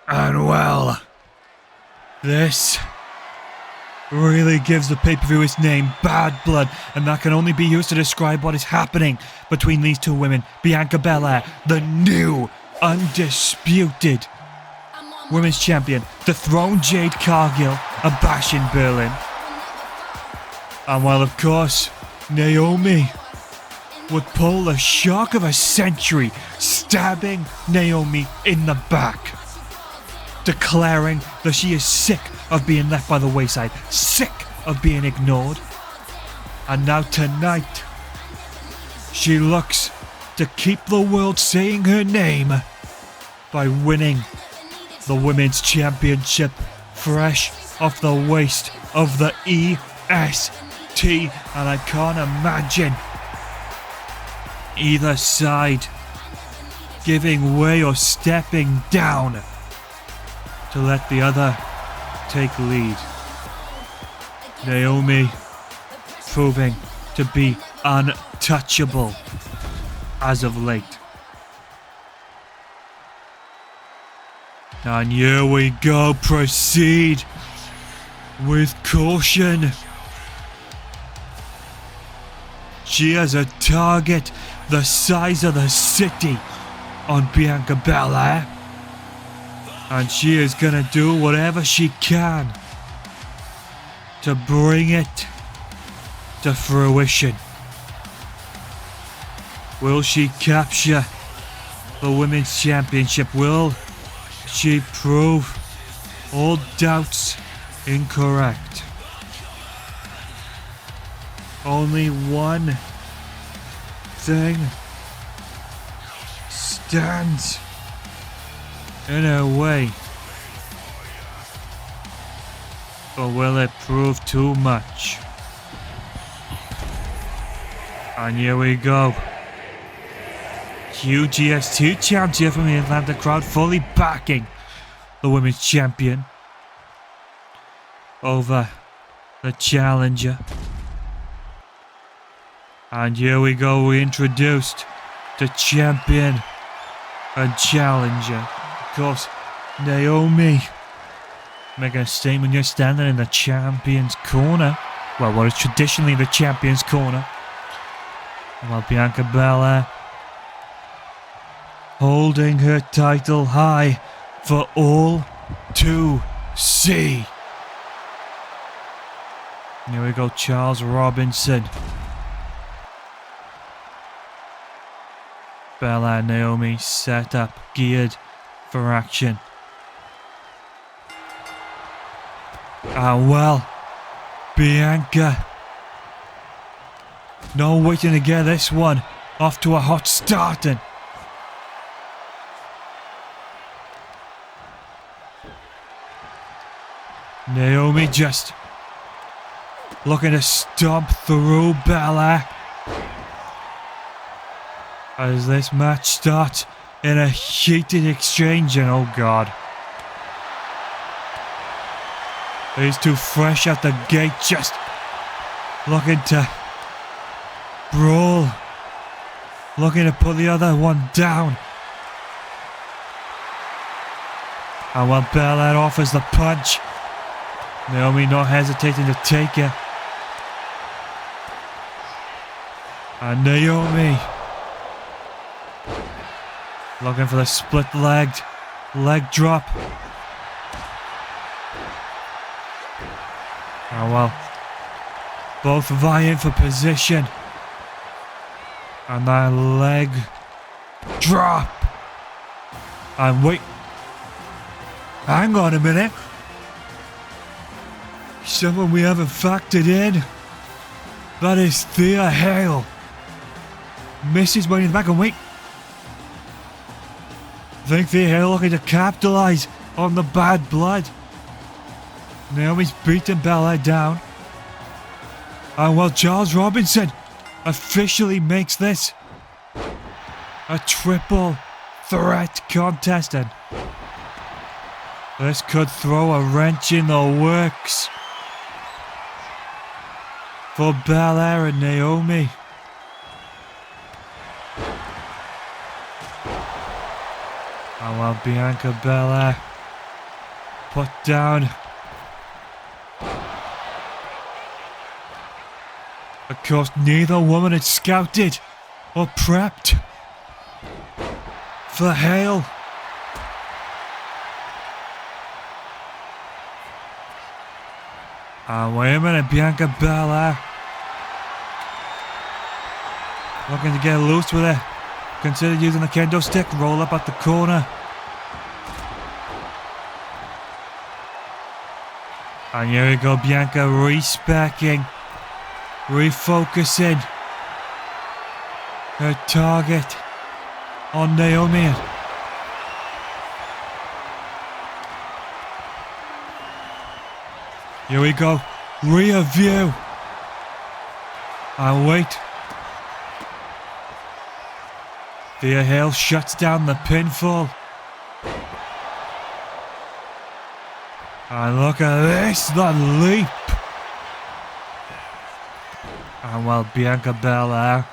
And well, this really gives the pay-per-view its name, Bad Blood, and that can only be used to describe what is happening between these two women. Bianca Belair, the new, undisputed Women's Champion, dethroned Jade Cargill and Bash in Berlin. And well, of course, Naomi would pull the shock of a century, stabbing Naomi in the back, declaring that she is sick of being left by the wayside, sick of being ignored. And now tonight, she looks to keep the world saying her name by winning the Women's Championship fresh off the waist of the EST. And I can't imagine either side giving way or stepping down to let the other take lead. Naomi proving to be untouchable as of late. And here we go, proceed with caution. She has a target the size of the city on Bianca Belair, and she is gonna do whatever she can to bring it to fruition. Will she capture the Women's Championship? Will she prove all doubts incorrect? Only one thing stands in her way. But will it prove too much? And here we go. Huge EST chants here from the Atlanta crowd, fully backing the Women's Champion over the challenger. And here we go, we introduced the champion and challenger. Of course, Naomi making a statement. You're standing in the champion's corner. Well, what is traditionally the champion's corner. While Bianca Belair holding her title high for all to see. Here we go, Charles Robinson. Belair, Naomi set up, geared for action. And well, Bianca, no waiting to get this one off to a hot start. And Naomi just looking to stomp through Belair as this match starts in a heated exchange. And oh god, these two fresh out the gate, just looking to brawl, looking to put the other one down. And when Belair offers the punch, Naomi not hesitating to take it. And Naomi looking for the split-legged leg drop. Oh well, both vying for position. And that leg drop. And wait, hang on a minute. Someone we haven't factored in. That is Thea Hale. Misses money in the back, and wait. I think Thea Hale looking to capitalize on the bad blood. Naomi's beating Belair down. And well, Charles Robinson officially makes this a triple threat contest, and this could throw a wrench in the works for Belair and Naomi. And while Bianca Belair put down. Of course, neither woman had scouted or prepped for Hale. Wait a minute, Bianca Belair looking to get loose with it. Consider using the kendo stick, roll up at the corner. And here we go, Bianca respecking, refocusing her target on Naomi. Here we go, rear view. And wait. Thea Hale shuts down the pinfall. And look at this, the leap. And while Bianca Belair,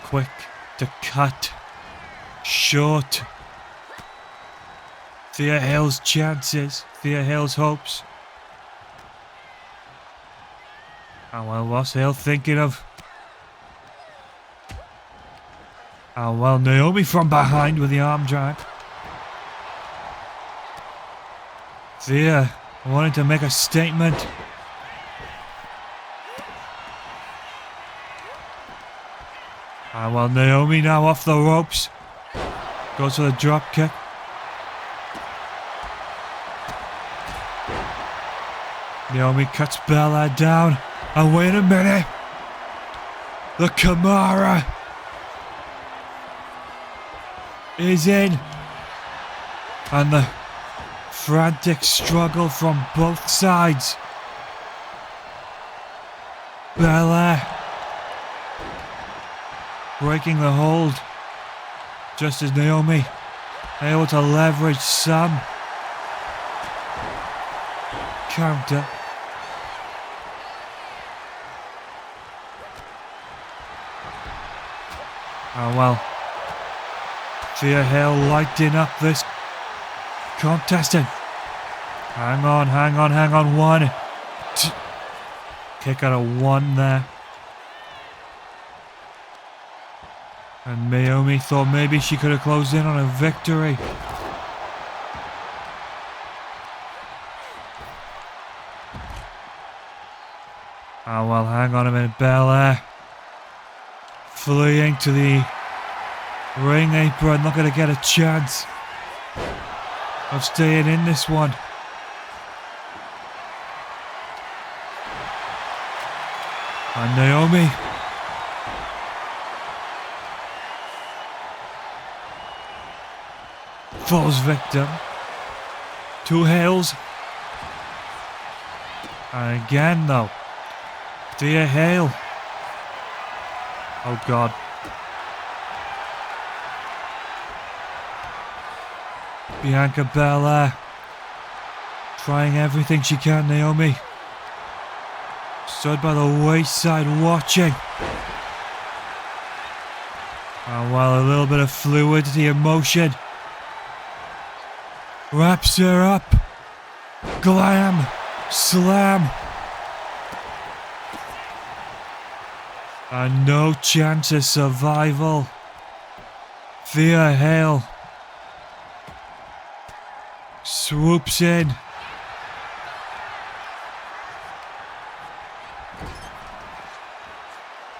quick to cut short Thea Hale's chances, Thea Hale's hopes. And well, what's Hale thinking of? And well, Naomi from behind with the arm drag. Thea wanting to make a statement. And well, Naomi now off the ropes. Goes for the drop kick. Naomi cuts Belair down. And wait a minute. The Kimura is in. And the frantic struggle from both sides. Belair breaking the hold. Just as Naomi able to leverage some counter. Oh well, Thea Hale lighting up this contestant. Hang on. 1. Kick out of 1 there. And Naomi thought maybe she could have closed in on a victory. Oh well, hang on a minute, Belair fleeing to the ring apron, not going to get a chance of staying in this one. And Naomi falls victim to Hales. And again though, Thea Hale. Oh God. Bianca Belair trying everything she can. Naomi stood by the wayside watching. And while a little bit of fluidity and motion wraps her up. Glam, slam. And no chance of survival. Thea Hale swoops in.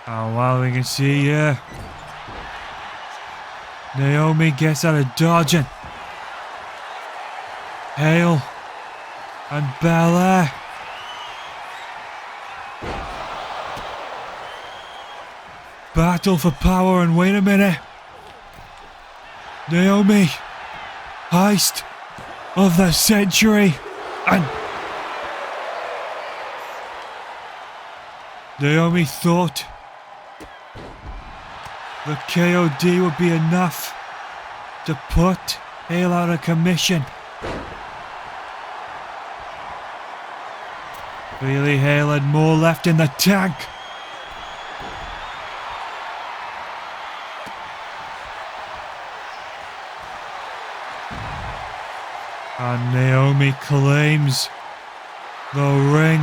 And while we can see here, Naomi gets out of dodging. Hale and Belair. Battle for power, and wait a minute. Naomi, heist of the century. And Naomi thought the KOD would be enough to put Hale out of commission. Really, Hale had more left in the tank. And Naomi claims the ring.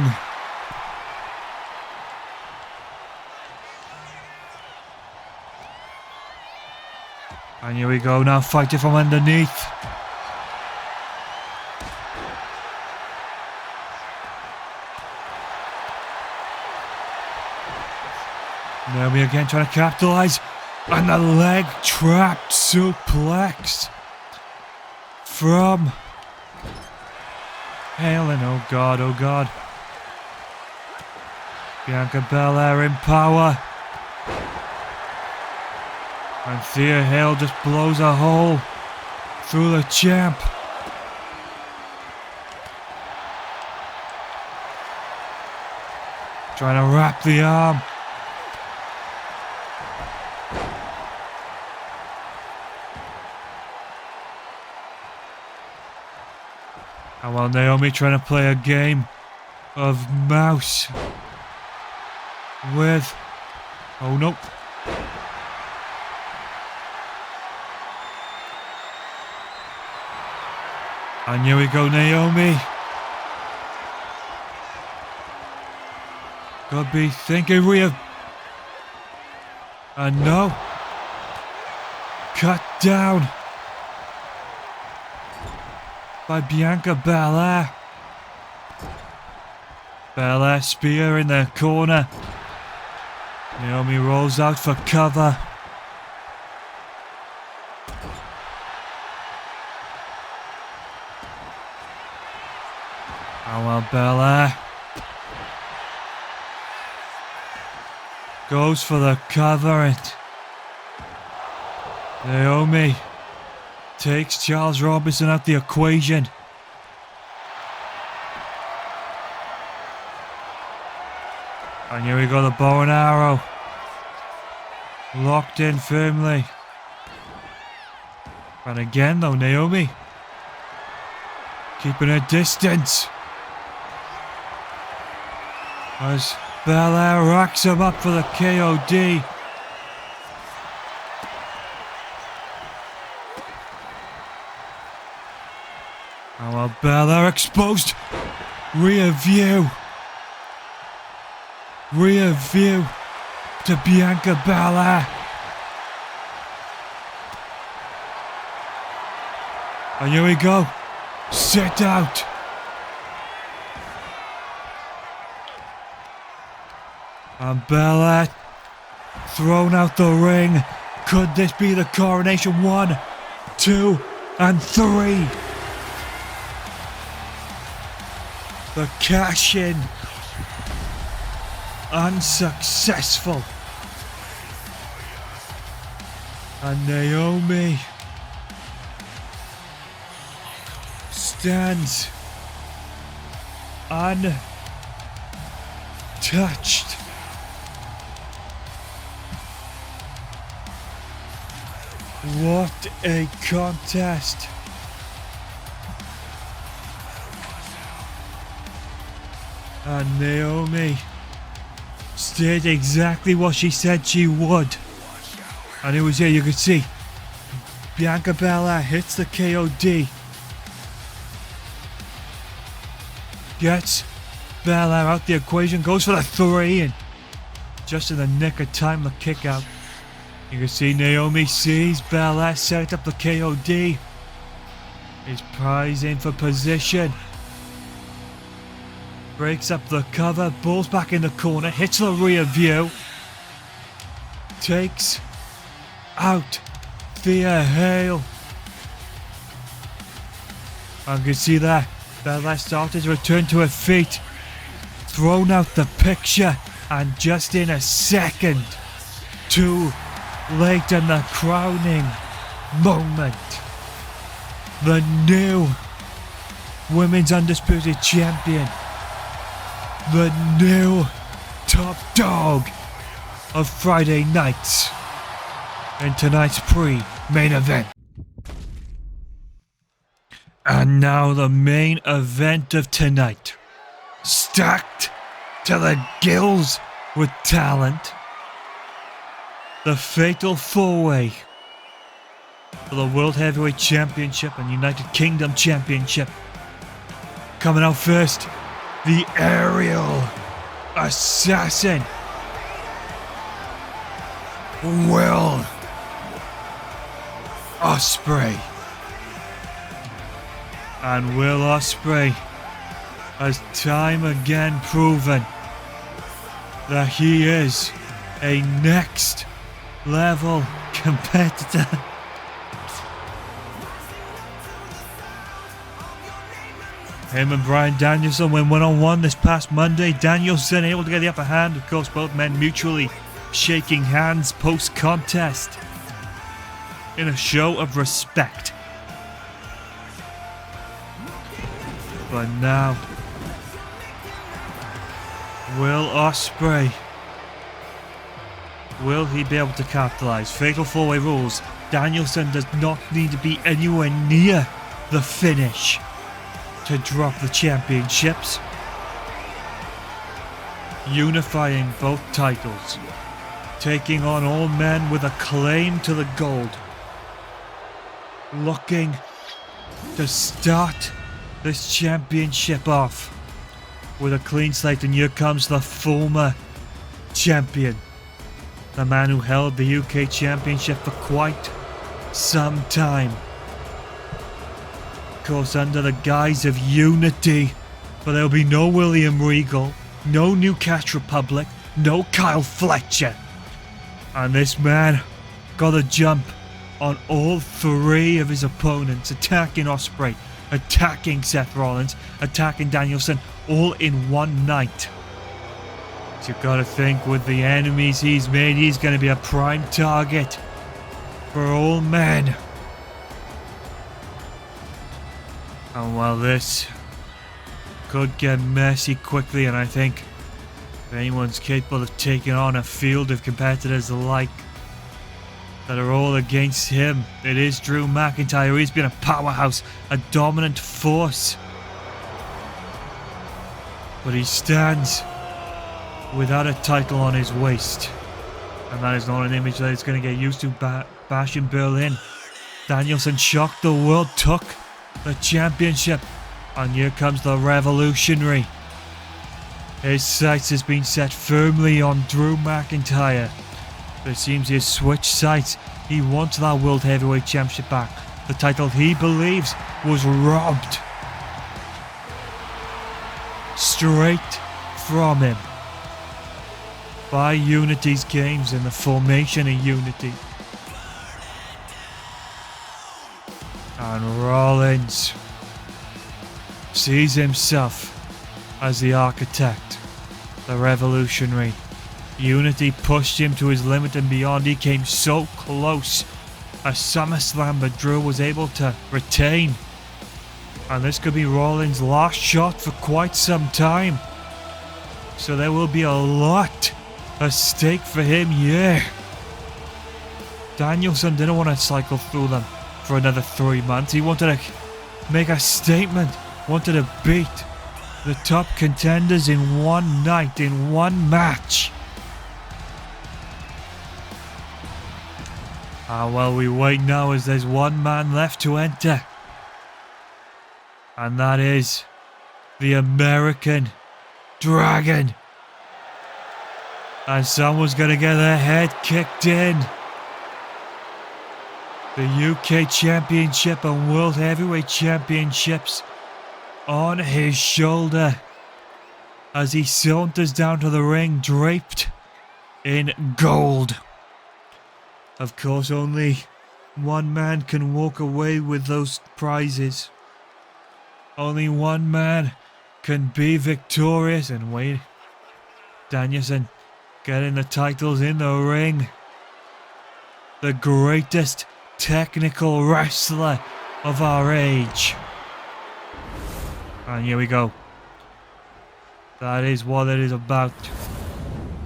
And here we go now, fighting from underneath. Naomi again trying to capitalize. And the leg trap suplex from Halen. Oh God, oh God. Bianca Belair in power. And Thea Hale just blows a hole through the champ. Trying to wrap the arm. And while Naomi trying to play a game of mouse with... Oh no. And here we go, Naomi. Could be thinking we have... And no. Cut down by Bianca Belair. Belair spear in the corner. Naomi rolls out for cover. And while Belair goes for the cover, and Naomi takes Charles Robinson out the equation. And here we go, the bow and arrow. Locked in firmly. And again though, Naomi keeping her distance. As Belair racks him up for the KOD. And while Belair exposed. Rear view. Rear view to Bianca Belair. And here we go. Sit out. And Belair thrown out the ring. Could this be the coronation? 1, 2, and 3. The cash in. Unsuccessful. And Naomi stands untouched. What a contest. And Naomi did exactly what she said she would. And it was here, you could see Bianca Belair hits the KOD. Gets Belair out the equation, goes for the 3, and just in the nick of time, the kick out. You can see Naomi sees Belair set up the KOD. Is prizing for position. Breaks up the cover, balls back in the corner, hits the rear view. Takes out Thea Hale. And you can see there, Belair started to return to her feet. Thrown out the picture, and just in a second, too late in the crowning moment. The new Women's Undisputed Champion. The new top dog of Friday nights in tonight's pre-main event. And now the main event of tonight. Stacked to the gills with talent. The fatal 4-way for the World Heavyweight Championship and United Kingdom Championship. Coming out first, the Aerial Assassin, Will Ospreay. And Will Ospreay has time again proven that he is a next level competitor. Him and Bryan Danielson went one-on-one this past Monday. Danielson able to get the upper hand. Of course, both men mutually shaking hands post-contest in a show of respect. But now, Will Ospreay, will he be able to capitalize? Fatal 4-way rules. Danielson does not need to be anywhere near the finish to drop the championships. Unifying both titles, taking on all men with a claim to the gold, looking to start this championship off with a clean slate. And here comes the former champion, the man who held the UK Championship for quite some time. Of course, under the guise of unity, but there'll be no William Regal, no New Cash Republic, no Kyle Fletcher. And this man got a jump on all three of his opponents, attacking Ospreay, attacking Seth Rollins, attacking Danielson, all in one night. So you've got to think, with the enemies he's made, he's going to be a prime target for all men. And while this could get messy quickly, and I think if anyone's capable of taking on a field of competitors alike that are all against him, it is Drew McIntyre. He's been a powerhouse, a dominant force. But he stands without a title on his waist. And that is not an image that he's going to get used to. Bash in Berlin. Danielson shocked the world, took the championship. And here comes the Revolutionary. His sights has been set firmly on Drew McIntyre. But it seems he has switched sides. He wants that World Heavyweight Championship back. The title he believes was robbed straight from him by Unity's games and the formation of Unity. And Rollins sees himself as the architect, the Revolutionary. Unity pushed him to his limit and beyond. He came so close at SummerSlam, but Drew was able to retain. And this could be Rollins' last shot for quite some time. So there will be a lot at stake for him, yeah. Danielson didn't want to cycle through them for another 3 months. He wanted to make a statement, wanted to beat the top contenders in one night, in one match. Well, we wait now as there's one man left to enter. And that is the American Dragon. And someone's going to get their head kicked in. The UK Championship and World Heavyweight Championships on his shoulder as he saunters down to the ring draped in gold. Of course, only one man can walk away with those prizes. Only one man can be victorious. And wait, Danielson getting the titles in the ring. The greatest technical wrestler of our age. And here we go. That is what it is about.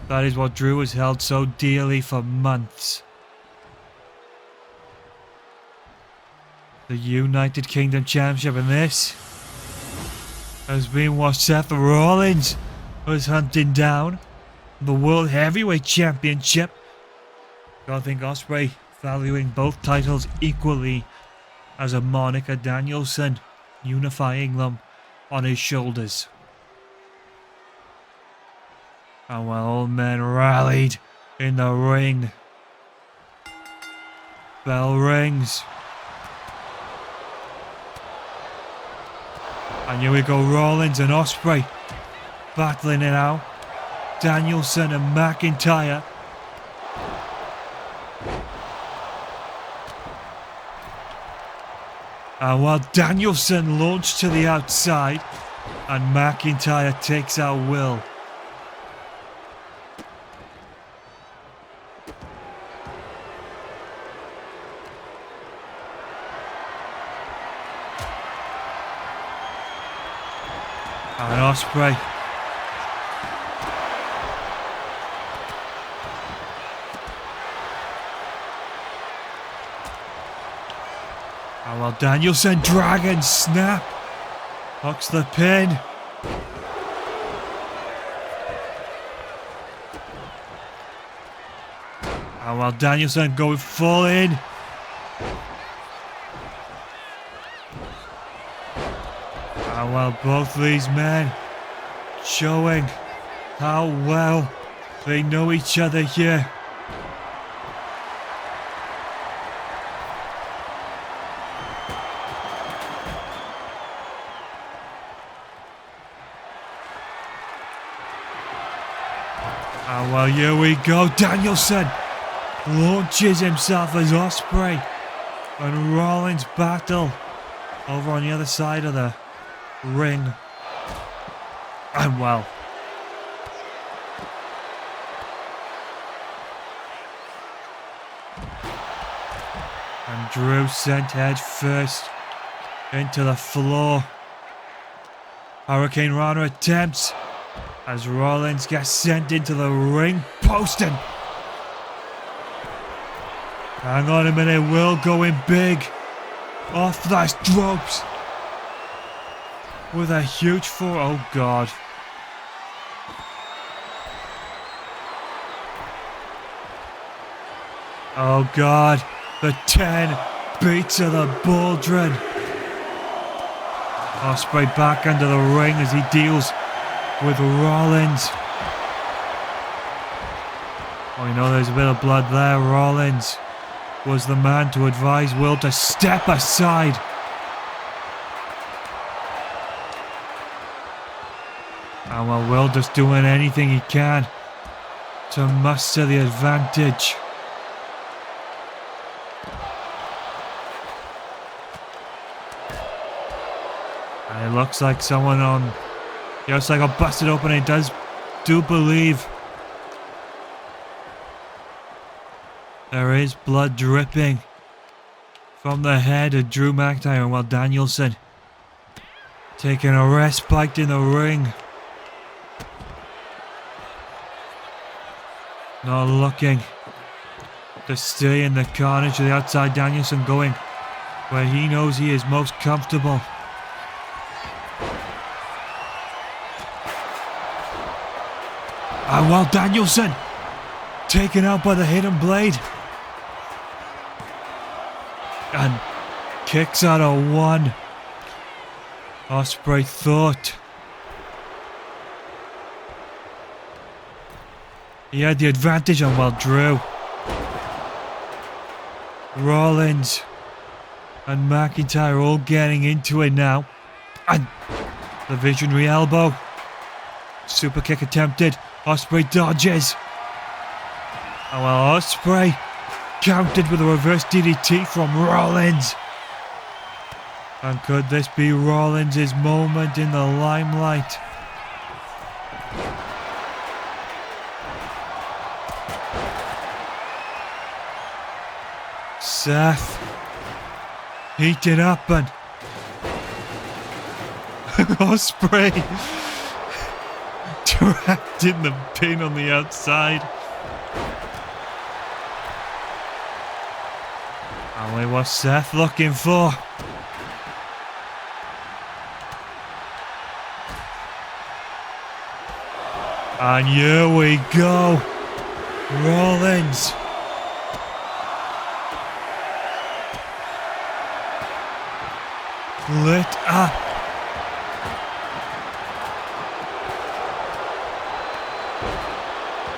That is what Drew has held so dearly for months. The United Kingdom Championship, and this has been what Seth Rollins was hunting down. The World Heavyweight Championship. I think Ospreay valuing both titles equally as a Monica Danielson, unifying them on his shoulders. And while all men rallied in the ring, bell rings. And here we go, Rollins and Ospreay battling it out. Danielson and McIntyre. And while Danielson launched to the outside and McIntyre takes out Will. And Ospreay. And while Danielson Dragon snap. Hooks the pin. And while Danielson going full in. And while both these men showing how well they know each other here. And well, here we go. Danielson launches himself as Ospreay and Rollins battle over on the other side of the ring. And well, and Drew sent head first into the floor. Hurricane Rana attempts as Rollins gets sent into the ring post. And hang on a minute, Will going big off the ropes with a huge oh god. Oh god, the 10 beats of the Baldwin. Ospreay back under the ring as he deals with Rollins. Oh, you know, there's a bit of blood there. Rollins was the man to advise Will to step aside. And well, Will just doing anything he can to muster the advantage. And it looks like someone on the outside got busted open. It do believe there is blood dripping from the head of Drew McIntyre. And while Danielson taking a respite in the ring, not looking to stay in the carnage of the outside. Danielson going where he knows he is most comfortable. And while Danielson taken out by the hidden blade and kicks out a 1. Ospreay thought he had the advantage on while Drew, Rollins and McIntyre all getting into it now. And the visionary elbow. Super kick attempted. Ospreay dodges. And while Ospreay countered with a reverse DDT from Rollins. And could this be Rollins' moment in the limelight? Seth heated up and Ospreay trapped in the pin on the outside. And what Seth looking for? And here we go. Rollins lit up.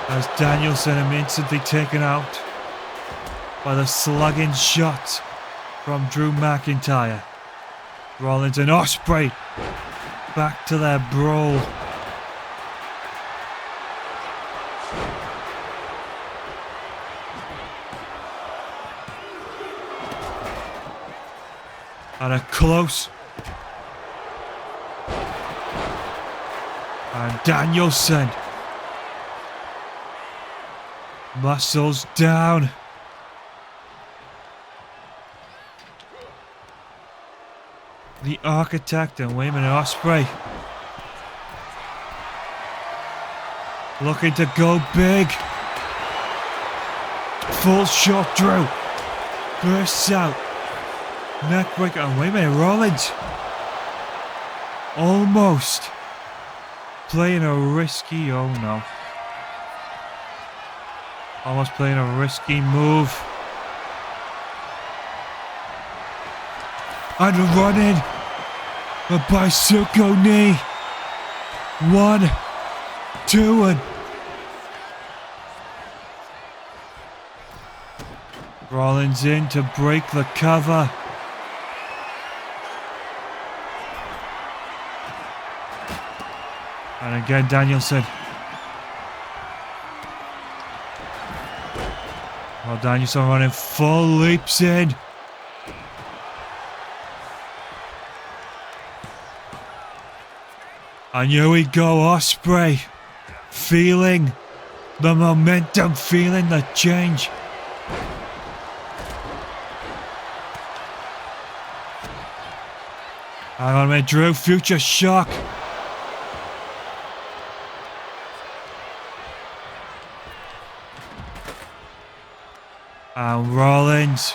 As Danielson is instantly taken out by the slugging shot from Drew McIntyre. Rollins and Ospreay back to their brawl. And a close. And Danielson. Muscles down. The Architect and Wayman Ospreay looking to go big. Full shot, Drew bursts out. Neckbreaker and Wayman Rollins almost playing a risky, oh no. Almost playing a risky move. And a run in. A bicycle knee. 1, 2, and Rollins in to break the cover. And again, Danielson. Well, Danielson running full leaps in. And here we go, Ospreay. Feeling the momentum, feeling the change. Hang on a minute, Drew, future shock. And Rollins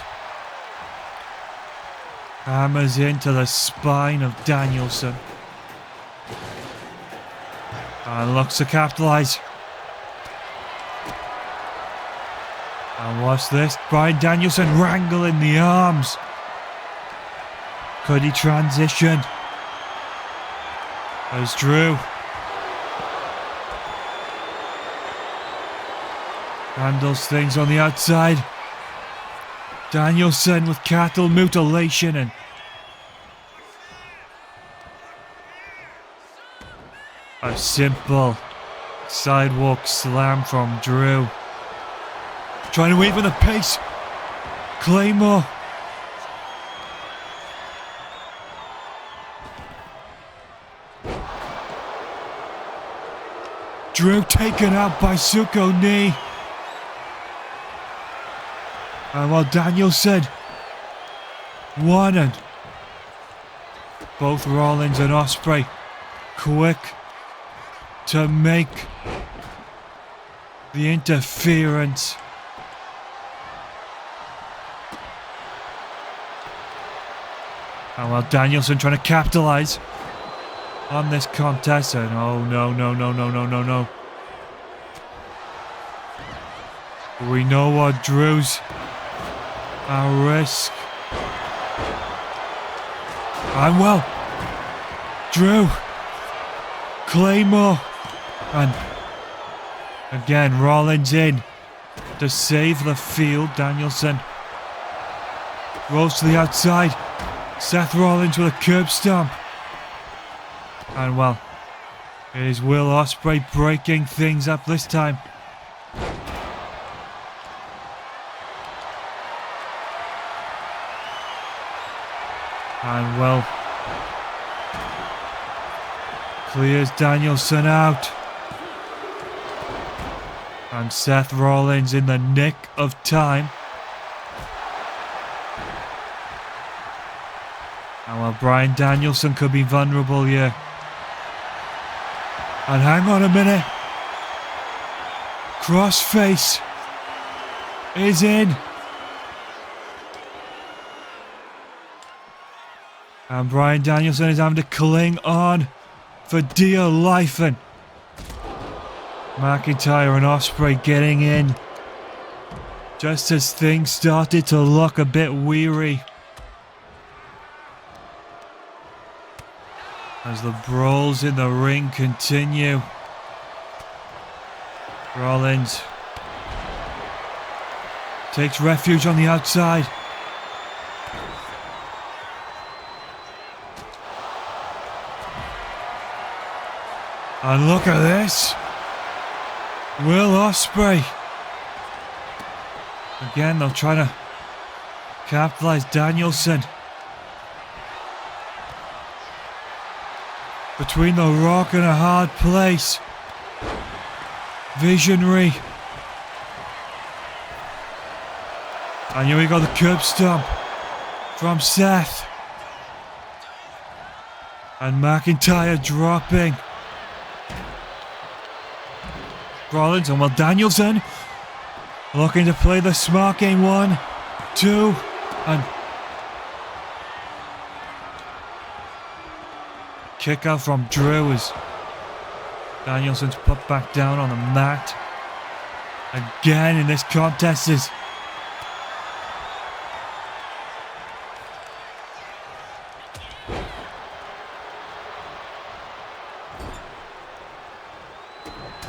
hammers into the spine of Danielson. And looks to capitalise. And what's this? Bryan Danielson wrangling the arms. Could he transition? There's Drew. Handles things on the outside. Danielson with cattle mutilation and a simple sidewalk slam from Drew. Trying to wait for the pace. Claymore. Drew taken out by Suko knee. And while Danielson won, and both Rollins and Ospreay quick to make the interference. And while Danielson trying to capitalise on this contest, and oh no, no, no, no, no, no, no. We know what Drew's at risk. And well, Drew, Claymore, and again Rollins in to save the field. Danielson rolls to the outside. Seth Rollins with a curb stomp. And well, it is Will Ospreay breaking things up this time. And well, clears Danielson out. And Seth Rollins in the nick of time. And well, Bryan Danielson could be vulnerable here. And hang on a minute. Crossface is in. And Bryan Danielson is having to cling on for dear life. And McIntyre and Ospreay getting in just as things started to look a bit weary. as the brawls in the ring continue. Rollins takes refuge on the outside. And look at this. Will Ospreay. Again, they'll try to capitalize. Danielson. Between the rock and a hard place. Visionary. And here we go, the curb stomp from Seth. And McIntyre dropping. Rollins and Danielson looking to play the smart game. 1, 2, and kick out from Drew as Danielson's put back down on the mat. Again in this contest is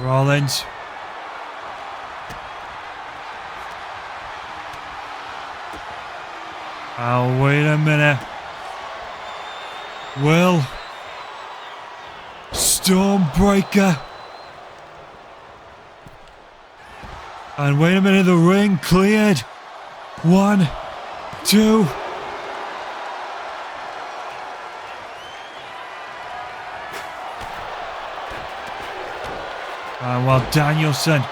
Rollins. Oh, wait a minute. Will. Stormbreaker. And wait a minute, the ring cleared. 1, 2. And while Danielson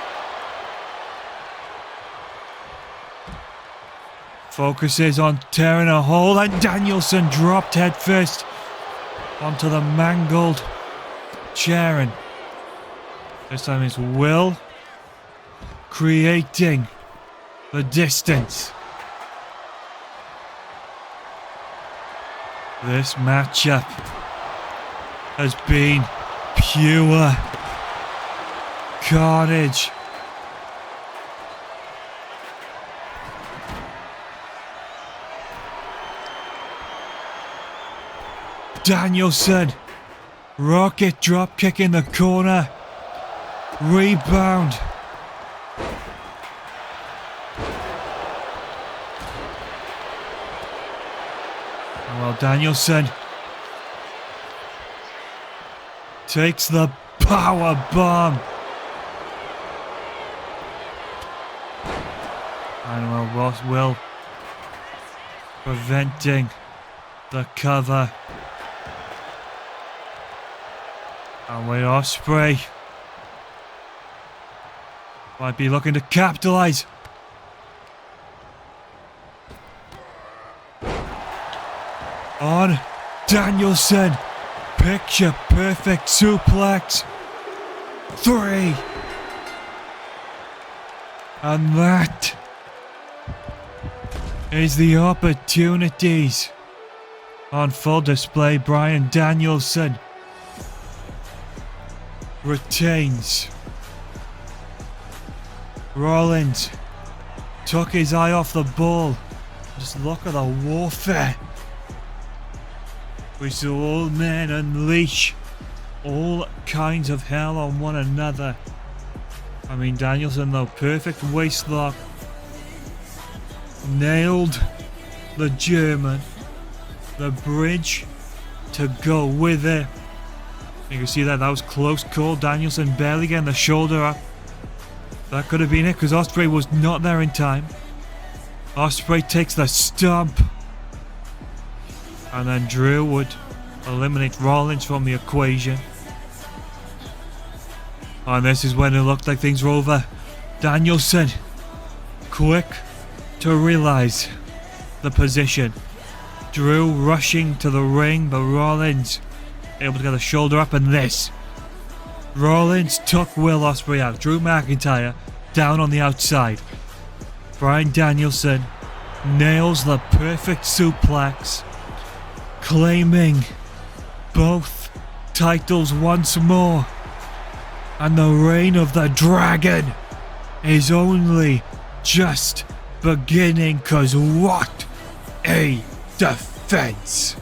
focuses on tearing a hole, and Danielson dropped headfirst onto the mangled chair, and this time it's Will creating the distance. This matchup has been pure carnage. Danielson, rocket drop kick in the corner, rebound. Well, Danielson takes the power bomb. And well, Ross Will preventing the cover. And with Ospreay might be looking to capitalize. On Danielson, picture perfect suplex. 3. And that is the opportunities on full display. Bryan Danielson retains. Rollins took his eye off the ball. Just look at the warfare. We saw all men unleash all kinds of hell on one another. I mean, Danielson though, perfect waist lock. Nailed the German. The bridge to go with it. You can see that was close call. Danielson barely getting the shoulder up. That could have been it because Ospreay was not there in time. Ospreay takes the stomp. And then Drew would eliminate Rollins from the equation. And this is when it looked like things were over. Danielson, quick to realize the position. Drew rushing to the ring, but Rollins able to get the shoulder up, and this. Rollins took Will Ospreay out. Drew McIntyre down on the outside. Bryan Danielson nails the perfect suplex, claiming both titles once more. And the reign of the dragon is only just beginning, 'cause what a defense!